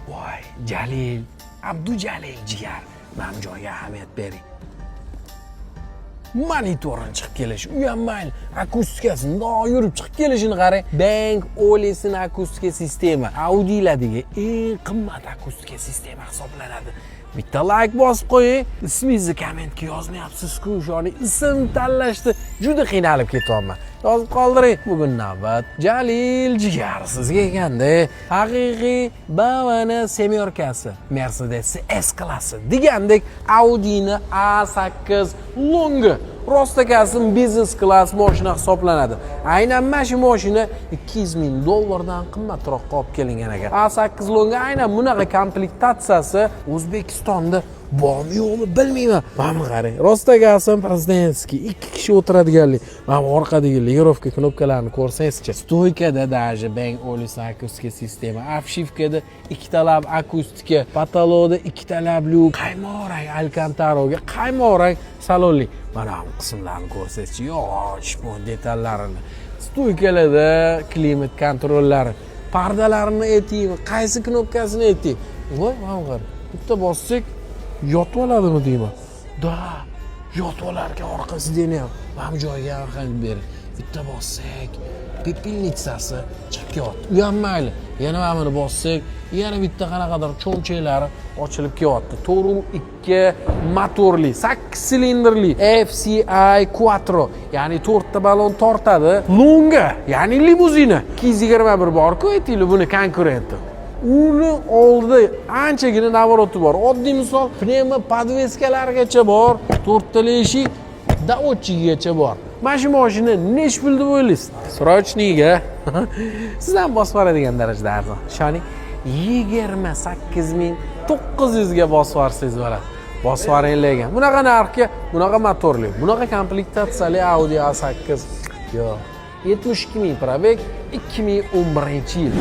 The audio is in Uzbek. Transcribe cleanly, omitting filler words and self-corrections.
Voy, Jalil, Abdujalil jigar. Mana bu joyga ahamiyat bering. Monitorini chiqib kelish, u ham mayli, akustikasini yurib chiqib kelishini qarang. Bang Olufsen akustika sistema Audi'lardagi eng qimmat akustika sistema hisoblanadi. Bitta like bosib qo'ying. Ismingizni kommentga yozmayapsiz-ku, shuni ism tanlashda juda qiynalib ketyapman. Yozib qoldiring. Bugun navbat Jalil jigar sizga ekanda. Haqiqiy BMW semyorkasi, Mercedes S-klassi degandek Audi'ni A8 Longa rostakasi biznes klass mashina hisoblanadi. Aynan mana shu mashina $200,000 qimmatroqqa olib kelingan ekan. A8 Longa aynan bunaqa komplektatsiyasi O'zbekistonda bormi yo'qmi bilmayman. Mana qarang, rostakasi prezidentskiy 2 kishi o'tiradiganlik. Mana orqadagi legirovka knopkalarini ko'rsangiz-chi. Stoykada даже Bang Olufsen akustika sistema, obshivkada ikkitalab akustika, patologda ikkitalab lyuk, qaymoqrang alkantaroga, qaymoqrang salonli. Mana bu qismlarni ko'rsangiz-chi, yo'q, detallarini. Stoykalarda klimat kontrollari, pardalarini ayting, qaysi knopkasini ayting. Voy, mana qara. Bitta bossak yotib oladimi deyman. Da, yotib olar ekan orqasidan ham. Mana bu joyga ham bering. Bitta bossak, pepelnitsasi chiqib kelyapti. U ham mayli. Yana mana buni bossak, yana bitta qanaqadir cho'mchaklari ochilib kelyapti. 4.2 motorli, 8 silindrli FCI Quattro, ya'ni 4 ta ballon tortadi. Longa, ya'ni limuzina. 221 bor-ku, aytaylik buni konkurenti. Uni oldida anchagina navoroti bor. Oddiy misol, pnevma podveskalargacha bor, 4 ta eshik, daotchigacha bor. Mana shu mashina nech pul deb o'ylaysiz? Srochniga. Sizdan bosib oladigan darajada arzon. Ishoning, 28.900 ga bosib olsangiz bo'ladi. Bosib olinglar. Bunaqa narxga, bunaqa motorli, bunaqa komplektatsiyali Audi A8. Yo'q. 72.000 probeg 2011-yil.